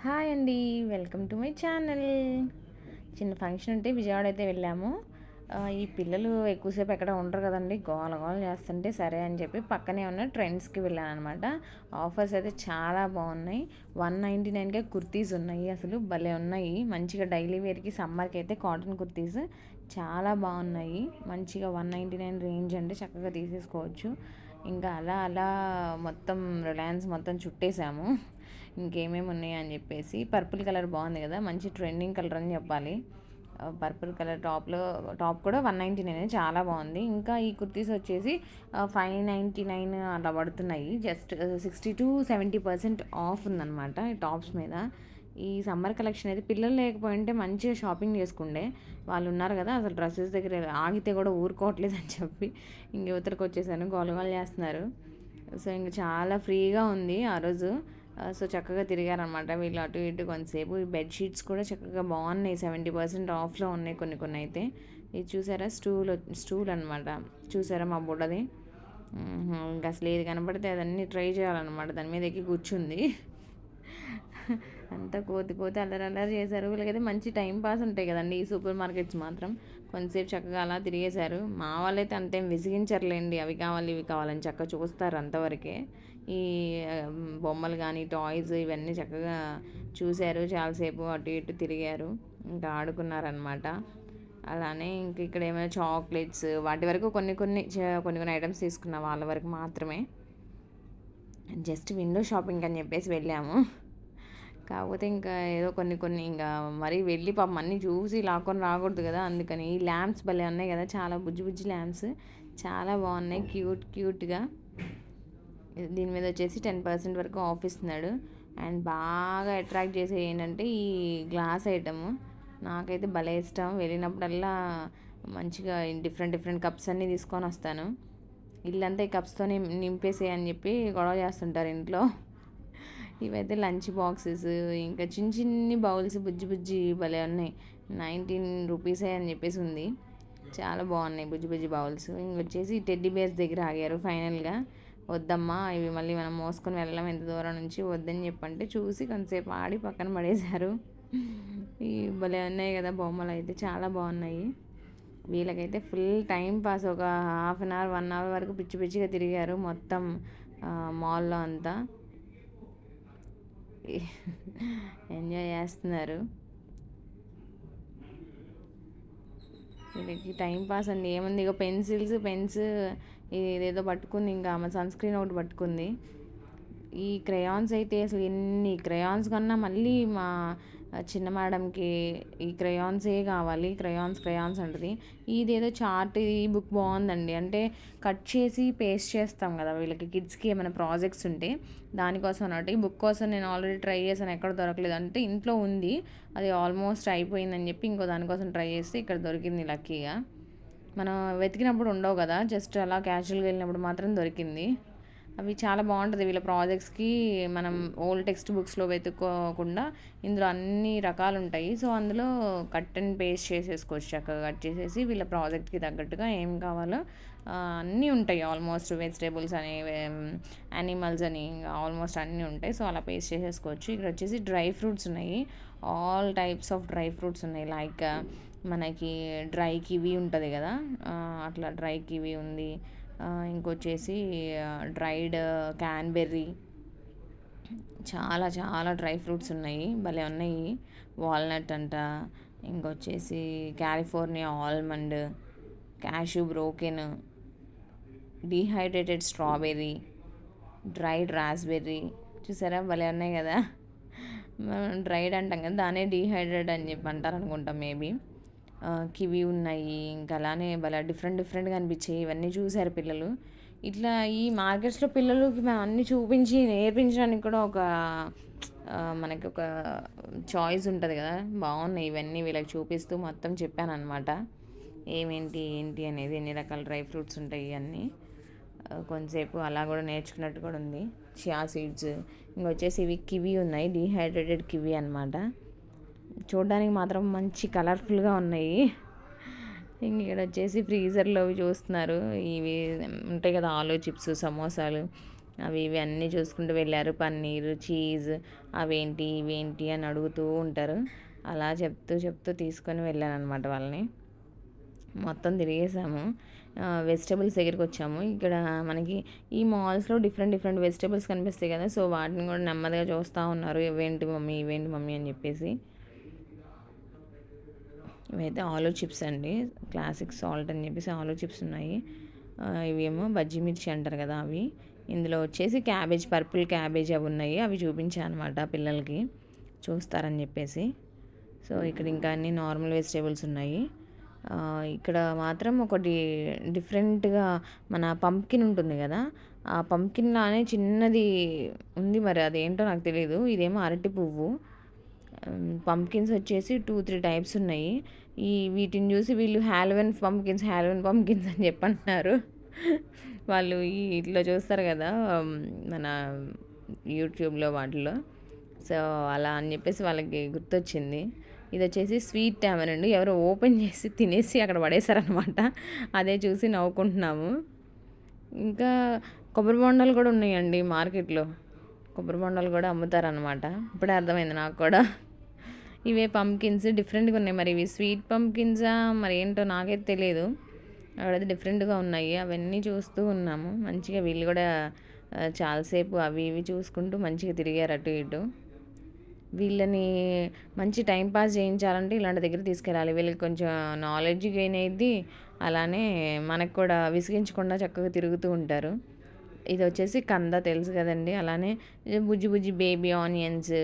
Hi అండి. Welcome to my channel. చిన్న function ఉంటే విజయవాడ అయితే వెళ్ళాము. ఈ పిల్లలు ఎక్కువసేపు ఎక్కడ ఉండరు కదండి, గోల గోల చేస్తుంటే సరే అని చెప్పి పక్కనే ఉన్న ట్రెండ్స్కి వెళ్ళాను అనమాట. ఆఫర్స్ అయితే చాలా బాగున్నాయి. 199కే కుర్తీస్ ఉన్నాయి. అసలు భలే ఉన్నాయి. మంచిగా డైలీ వేర్కి సమ్మర్కి అయితే కాటన్ కుర్తీస్ చాలా బాగున్నాయి. మంచిగా 199 రేంజ్ అంటే చక్కగా తీసేసుకోవచ్చు. ఇంకా అలా అలా మొత్తం రిలయన్స్ మొత్తం చుట్టేసాము. ఇంకేమేమి ఉన్నాయి అని చెప్పేసి. పర్పుల్ కలర్ బాగుంది కదా, మంచి ట్రెండింగ్ కలర్ అని చెప్పాలి. పర్పుల్ కలర్ టాప్ కూడా 199 చాలా బాగుంది. ఇంకా ఈ కుర్తీస్ వచ్చేసి 599 అలా పడుతున్నాయి. జస్ట్ 60-70% ఆఫ్ ఉందన్నమాట ఈ టాప్స్ మీద. ఈ సమ్మర్ కలెక్షన్ అయితే పిల్లలు లేకపోయింటే మంచిగా షాపింగ్ చేసుకుండే. వాళ్ళు ఉన్నారు కదా, అసలు డ్రెస్సెస్ దగ్గర ఆగితే కూడా ఊరుకోవట్లేదు అని చెప్పి ఇంక యువతలకు వచ్చేసాను. గోలగోలు చేస్తున్నారు. సో ఇంక చాలా ఫ్రీగా ఉంది ఆ రోజు. సో చక్కగా తిరిగారనమాట వీళ్ళు అటు ఇటు కొంతసేపు. ఈ బెడ్షీట్స్ కూడా చక్కగా బాగున్నాయి. 70% ఆఫ్లో ఉన్నాయి కొన్ని కొన్ని అయితే. ఇది చూసారా, స్టూల్ అనమాట. చూసారా మా బుడ్డది. ఇంకా అసలు ఏది కనపడితే అదన్నీ ట్రై చేయాలన్నమాట. దాని మీద ఎక్కి కూర్చుంది. అంతా కోతి అల్లరి చేశారు. వీళ్ళకైతే మంచి టైం పాస్ ఉంటాయి కదండి ఈ సూపర్ మార్కెట్స్ మాత్రం. కొంతసేపు చక్కగా అలా తిరిగేశారు. మా వాళ్ళైతే అంతేం విసిగించర్లేండి. అవి కావాలి ఇవి కావాలని చక్కగా చూస్తారు అంతవరకే. ఈ బొమ్మలు కానీ టాయ్స్ ఇవన్నీ చక్కగా చూశారు. చాలాసేపు అటు ఇటు తిరిగారు, ఇంకా ఆడుకున్నారనమాట. అలానే ఇంక ఇక్కడ ఏమైనా చాక్లెట్స్ వాటి వరకు కొన్ని ఐటమ్స్ తీసుకున్న వాళ్ళ వరకు మాత్రమే. జస్ట్ విండో షాపింగ్ అని చెప్పేసి వెళ్ళాము. కాకపోతే ఇంకా ఏదో కొన్ని ఇంకా మరీ వెళ్ళి పాపం అన్నీ చూసి లాక్కొని రాకూడదు కదా, అందుకని ఈ ల్యాంప్స్ భలే ఉన్నాయి కదా, చాలా బుజ్జి ల్యాంప్స్ చాలా బాగున్నాయి. క్యూట్గా. దీని మీద వచ్చేసి 10% వరకు ఆఫ్ ఇస్తున్నాడు. అండ్ బాగా అట్రాక్ట్ చేసే ఏంటంటే ఈ గ్లాస్ ఐటమ్. నాకైతే భలే ఇష్టం. వెళ్ళినప్పుడల్లా మంచిగా డిఫరెంట్ కప్స్ అన్నీ తీసుకొని వస్తాను. ఇల్లంతా ఈ కప్స్తో నింపేసే అని చెప్పి గొడవ చేస్తుంటారు ఇంట్లో. ఇవైతే లంచ్ బాక్సెస్, ఇంకా చిన్ని బౌల్స్ బుజ్జి భలే ఉన్నాయి. 19 రూపీసే అని చెప్పేసి ఉంది. చాలా బాగున్నాయి బుజ్జి బౌల్స్. ఇంకొచ్చేసి టెడ్డీ బేర్స్ దగ్గర ఆగారు ఫైనల్గా. వద్దమ్మా ఇవి మళ్ళీ మనం మోసుకొని వెళ్ళాం ఎంత దూరం నుంచి, వద్దని చెప్పంటే చూసి కొంతసేపు ఆడి పక్కన పడేశారు. ఈ భలే ఉన్నాయి కదా బొమ్మలు అయితే చాలా బాగున్నాయి. వీళ్ళకైతే ఫుల్ టైం పాస్. ఒక హాఫ్ అన్ అవర్ 1 అవర్ వరకు పిచ్చిగా తిరిగారు మొత్తం మాల్లో అంతా. ఎంజాయ్ చేస్తున్నారు. వీళ్ళకి టైం పాస్ అండి, ఏముంది ఇక పెన్స్ ఇదేదో పట్టుకుంది. ఇంకా ఆమె సన్ స్క్రీన్ ఒకటి పట్టుకుంది. ఈ క్రయాన్స్ అయితే అసలు ఎన్ని క్రయాన్స్ కన్నా మళ్ళీ మా చిన్న మేడంకి ఈ క్రయాన్సే కావాలి. క్రయాన్స్ అంటది. ఇదేదో చార్ట్ ఈ బుక్ బాగుందండి. అంటే కట్ చేసి పేస్ట్ చేస్తాం కదా వీళ్ళకి కిడ్స్కి ఏమైనా ప్రాజెక్ట్స్ ఉంటే దానికోసం అన్నట్టు. ఈ బుక్ కోసం నేను ఆల్రెడీ ట్రై చేశాను, ఎక్కడ దొరకలేదు. అంటే ఇంట్లో ఉంది, అది ఆల్మోస్ట్ అయిపోయిందని చెప్పి ఇంకో దానికోసం ట్రై చేస్తే ఇక్కడ దొరికింది లక్కీగా. మనం వెతికినప్పుడు ఉండవు కదా, జస్ట్ అలా క్యాజువల్గా వెళ్ళినప్పుడు మాత్రం దొరికింది. అవి చాలా బాగుంటుంది వీళ్ళ ప్రాజెక్ట్స్కి. మనం ఓల్డ్ టెక్స్ట్ బుక్స్లో వెతుక్కోకుండా ఇందులో అన్ని రకాలు ఉంటాయి. సో అందులో కట్ అండ్ పేస్ట్ చేసేసుకోవచ్చు. చక్కగా కట్ చేసేసి వీళ్ళ ప్రాజెక్ట్కి తగ్గట్టుగా ఏం కావాలో అన్నీ ఉంటాయి. ఆల్మోస్ట్ వెజిటేబుల్స్ అని, యానిమల్స్ అని, ఆల్మోస్ట్ అన్నీ ఉంటాయి. సో అలా పేస్ట్ చేసేసుకోవచ్చు. ఇక్కడ వచ్చేసి డ్రై ఫ్రూట్స్ ఉన్నాయి. All types of dry fruits ఉన్నాయి. లైక్ మనకి డ్రై కివీ ఉంటుంది కదా, అట్లా డ్రై కివీ ఉంది. ఇంకొచ్చేసి డ్రైడ్ క్యాన్బెర్రీ, చాలా డ్రై ఫ్రూట్స్ ఉన్నాయి. భలే ఉన్నాయి. వాల్నట్ అంట, ఇంకొచ్చేసి California almond, cashew broken, dehydrated strawberry, dried raspberry. చూసారా భలే ఉన్నాయి కదా. డ్రైడ్ అంటాం కదా, దానే డీహైడ్రేట్ అని చెప్పి అంటారు అనుకుంటాం మేబీ. కివి ఉన్నాయి. ఇంకా అలానే భలే డిఫరెంట్గా అనిపించాయి. ఇవన్నీ చూశారు పిల్లలు. ఇట్లా ఈ మార్కెట్స్లో పిల్లలకి మేము అన్నీ చూపించి నేర్పించడానికి కూడా మనకి ఒక చాయిస్ ఉంటుంది కదా. బాగున్నాయి ఇవన్నీ వీళ్ళకి చూపిస్తూ మొత్తం చెప్పాను అనమాట. ఏంటి అనేది, ఎన్ని రకాల డ్రై ఫ్రూట్స్ ఉంటాయి అన్నీ. కొంతసేపు అలా కూడా నేర్చుకున్నట్టు కూడా ఉంది. చియా సీడ్స్, ఇంకొచ్చేసి ఇవి కివి ఉన్నాయి, డీహైడ్రేటెడ్ కివి అనమాట. చూడడానికి మాత్రం మంచి కలర్ఫుల్గా ఉన్నాయి. ఇంక ఇక్కడ వచ్చేసి ఫ్రీజర్లో చూస్తున్నారు. ఇవి ఉంటాయి కదా ఆలు చిప్స్, సమోసాలు, అవి ఇవి అన్నీ చూసుకుంటూ వెళ్ళారు. పన్నీరు, చీజ్ అవేంటి ఇవేంటి అని అడుగుతూ ఉంటారు. అలా చెప్తూ చెప్తూ తీసుకొని వెళ్ళానన్నమాట వాళ్ళని. మొత్తం తిరిగేసాము. వెజిటబుల్స్ దగ్గరికి వచ్చాము. ఇక్కడ మనకి ఈ మాల్స్లో డిఫరెంట్ డిఫరెంట్ వెజిటబుల్స్ కనిపిస్తాయి కదా, సో వాటిని కూడా నెమ్మదిగా చూస్తూ ఉన్నారు. ఇవేంటి మమ్మీ ఇవేంటి మమ్మీ అని చెప్పేసి. ఇవైతే ఆలూ చిప్స్ అండి, క్లాసిక్ సాల్ట్ అని చెప్పేసి ఆలూ చిప్స్ ఉన్నాయి. ఇవేమో బజ్జీ మిర్చి అంటారు కదా అవి. ఇందులో వచ్చేసి క్యాబేజ్, పర్పుల్ క్యాబేజ్ అవి ఉన్నాయి. అవి చూపించాను అనమాట పిల్లలకి చూస్తారని చెప్పేసి. సో ఇక్కడ ఇంకా అన్ని నార్మల్ వెజిటేబుల్స్ ఉన్నాయి. ఇక్కడ మాత్రం ఒకటి డిఫరెంట్గా మన పంప్కిన్ ఉంటుంది కదా, ఆ పంప్కిన్ లానే చిన్నది ఉంది, మరి అదేంటో నాకు తెలియదు. ఇదేమో అరటి పువ్వు. పంప్కిన్స్ వచ్చేసి 2-3 టైప్స్ ఉన్నాయి. వీటిని చూసి వీళ్ళు హ్యాలోవెన్ పంప్కిన్స్ అని చెప్పంటున్నారు. వాళ్ళు ఇట్లా చూస్తారు కదా మన యూట్యూబ్లో వాటిలో, సో అలా అని చెప్పేసి వాళ్ళకి గుర్తొచ్చింది. ఇది వచ్చేసి స్వీట్ టామర్ అండి, ఎవరో ఓపెన్ చేసి తినేసి అక్కడ పడేశారనమాట. అదే చూసి నవ్వుకుంటున్నాము. ఇంకా కొబ్బరి బొండాలు కూడా ఉన్నాయండి మార్కెట్లో. కొబ్బరి బొండాలు కూడా అమ్ముతారనమాట. ఇప్పుడే అర్థమైంది నాకు కూడా. ఇవే పంప్కిన్స్ డిఫరెంట్గా ఉన్నాయి. మరి ఇవి స్వీట్ పంప్కిన్సా మరి ఏంటో నాకైతే తెలియదు. అక్కడైతే డిఫరెంట్గా ఉన్నాయి. అవన్నీ చూస్తూ ఉన్నాము. మంచిగా వీళ్ళు కూడా చాలాసేపు అవి ఇవి చూసుకుంటూ మంచిగా తిరిగారు అటు ఇటు. వీళ్ళని మంచి టైం పాస్ చేయించాలంటే ఇలాంటి దగ్గర తీసుకెళ్ళాలి. వీళ్ళకి కొంచెం నాలెడ్జ్ గెయిన్ అయ్యిద్ది, అలానే మనకు కూడా విసిగించకుండా చక్కగా తిరుగుతూ ఉంటారు. ఇది వచ్చేసి కంద తెలుసు కదండి. అలానే బుజ్జి బుజ్జి బేబీ ఆనియన్స్,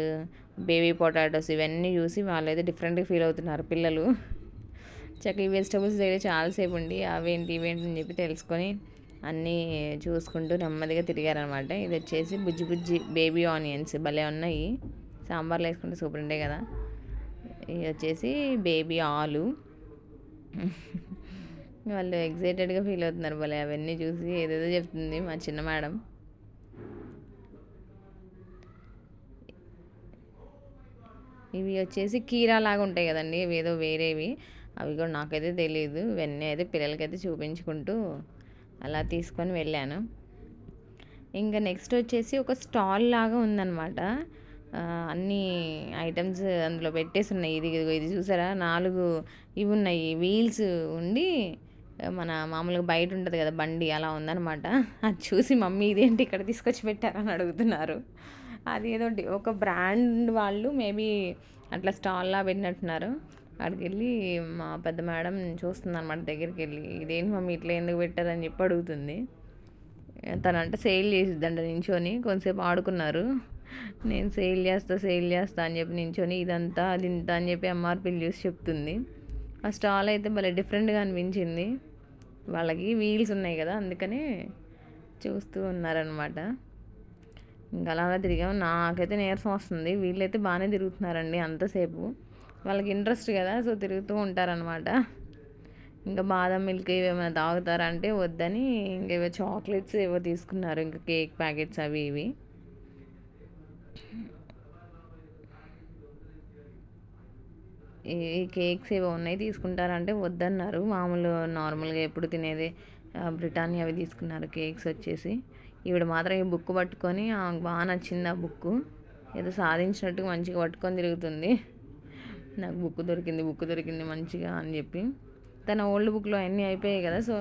బేబీ పొటాటోస్ ఇవన్నీ చూసి వాళ్ళైతే డిఫరెంట్గా ఫీల్ అవుతున్నారు పిల్లలు. చక్కగా ఈ వెజిటబుల్స్ దగ్గర చాలాసేపు ఉండి అవేంటి ఇవేంటి అని చెప్పి తెలుసుకొని అన్నీ చూసుకుంటూ నెమ్మదిగా తిరిగారనమాట. ఇది వచ్చేసి బుజ్జి బుజ్జి బేబీ ఆనియన్స్ భలే ఉన్నాయి, సాంబార్లో వేసుకుంటే సూపర్ ఉంటాయి కదా. ఇది వచ్చేసి బేబీ ఆలు. వాళ్ళు ఎగ్జైటెడ్గా ఫీల్ అవుతున్నారు భలే, అవన్నీ చూసి ఏదేదో చెప్తుంది మా చిన్న మేడం. ఇవి వచ్చేసి కీరా లాగా ఉంటాయి కదండి, ఇవి ఏదో వేరేవి, అవి కూడా నాకైతే తెలియదు. ఇవన్నీ అయితే పిల్లలకైతే చూపించుకుంటూ అలా తీసుకొని వెళ్ళాను. ఇంకా నెక్స్ట్ వచ్చేసి ఒక స్టాల్ లాగా ఉందన్నమాట. అన్నీ ఐటమ్స్ అందులో పెట్టేసి ఉన్నాయి. ఇది చూసారా, 4 ఇవి ఉన్నాయి, వీల్స్ ఉండి మన మామూలుగా బయట ఉంటుంది కదా బండి, అలా ఉందన్నమాట. అది చూసి మమ్మీ ఇదేంటి ఇక్కడ తీసుకొచ్చి పెట్టారని అడుగుతున్నారు. అది ఏదో ఒక బ్రాండ్ వాళ్ళు మేబీ అట్లా స్టాల్లా పెట్టినట్టున్నారు. అక్కడికి వెళ్ళి మా పెద్ద మేడం చూస్తుంది అనమాట, దగ్గరికి వెళ్ళి ఇదేంటి మమ్మీ ఇట్లా ఎందుకు పెట్టారని చెప్పి అడుగుతుంది. తనంటే సేల్ చేసిద్దంట నించొని. కొంతసేపు ఆడుకున్నారు. నేను సేల్ చేస్తా అని చెప్పి నించొని ఇదంతా అది ఇంత అని చెప్పి ఎంఆర్పీలు చూసి చెప్తుంది. ఆ స్టాల్ అయితే భలే డిఫరెంట్గా అనిపించింది. వాళ్ళకి వీల్స్ ఉన్నాయి కదా, అందుకని చూస్తూ ఉన్నారనమాట. ఇంకా అలా తిరిగాము. నాకైతే నీరసం వస్తుంది, వీళ్ళైతే బాగానే తిరుగుతున్నారండి అంతసేపు. వాళ్ళకి ఇంట్రెస్ట్ కదా, సో తిరుగుతూ ఉంటారనమాట. ఇంకా బాదం మిల్క్ ఏమైనా తాగుతారంటే వద్దని ఇంకేవో చాక్లెట్స్ ఏవో తీసుకున్నారు, ఇంకా కేక్ ప్యాకెట్స్ అవి ఇవి. ఈ కేక్స్ ఏవో ఉన్నాయి తీసుకుంటారంటే వద్దన్నారు. మామూలు నార్మల్గా ఎప్పుడు తినేది బ్రిటానియా అవి తీసుకున్నారు. కేక్స్ వచ్చేసి ఈవిడ మాత్రం ఈ బుక్ పట్టుకొని బాగా నచ్చింది ఆ బుక్, ఏదో సాధించినట్టు మంచిగా పట్టుకొని తిరుగుతుంది. నాకు బుక్ దొరికింది మంచిగా అని చెప్పి. తన ఓల్డ్ బుక్లో అన్నీ అయిపోయాయి కదా, సో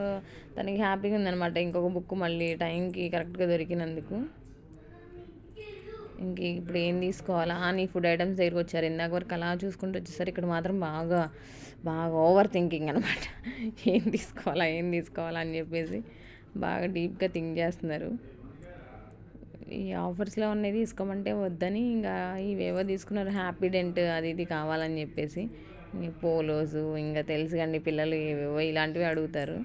తనకి హ్యాపీగా ఉందనమాట ఇంకొక బుక్ మళ్ళీ టైంకి కరెక్ట్గా దొరికినందుకు. ఇంక ఇప్పుడు ఏం తీసుకోవాలా అని ఫుడ్ ఐటమ్స్ దగ్గరికి వచ్చారు. ఇందాక వరకు అలా చూసుకుంటూ వచ్చేసరి ఇక్కడ మాత్రం బాగా ఓవర్ థింకింగ్ అనమాట. ఏం తీసుకోవాలా అని చెప్పేసి బాగా డీప్గా థింక్ చేస్తున్నారు. ఈ ఆఫర్స్లో ఉన్నాయి తీసుకోమంటే వద్దని ఇంకా ఇవేవో తీసుకున్నారు, హ్యాపీ డెంట్ అది ఇది కావాలని చెప్పేసి. పోలోస్ ఇంకా తెలుసు కండి పిల్లలు ఏవేవో ఇలాంటివి అడుగుతారు.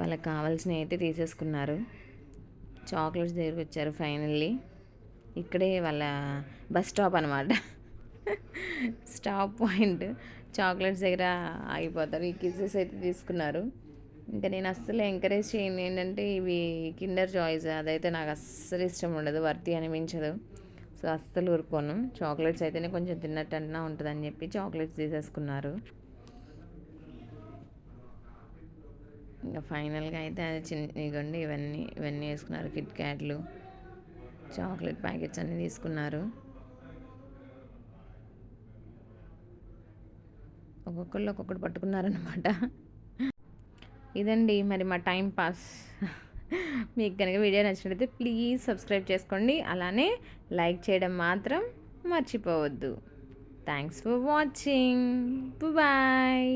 వాళ్ళకి కావాల్సినవి అయితే తీసేసుకున్నారు. చాక్లెట్స్ దగ్గరికి వచ్చారు ఫైనల్లీ. ఇక్కడే వాళ్ళ బస్ స్టాప్ అనమాట, స్టాప్ పాయింట్. చాక్లెట్స్ దగ్గర ఆగిపోతారు. ఈ కిసెస్ అయితే తీసుకున్నారు. ఇంకా నేను అస్సలు ఎంకరేజ్ చేయను ఏంటంటే ఇవి కిండర్ జాయ్స్, అదైతే నాకు అస్సలు ఇష్టం ఉండదు, వర్తి అనిపించదు. సో అస్సలు ఊరుకోను. చాక్లెట్స్ అయితేనే కొంచెం తిన్నట్టు అన్నా ఉంటుందని చెప్పి చాక్లెట్స్ తీసేసుకున్నారు. ఇంకా ఫైనల్గా అయితే అది ఇగోండి ఇవన్నీ వేసుకున్నారు. కిట్ క్యాట్లు, చాక్లెట్ ప్యాకెట్స్ అన్నీ తీసుకున్నారు. ఒక్కొక్కళ్ళు ఒక్కొక్కటి పట్టుకున్నారనమాట. ఇదండి మరి మా టైం పాస్. మీకు కనుక వీడియో నచ్చినట్లయితే ప్లీజ్ సబ్స్క్రైబ్ చేసుకోండి. అలానే లైక్ చేయడం మాత్రం మర్చిపోవద్దు. Thanks for watching. బాయ్.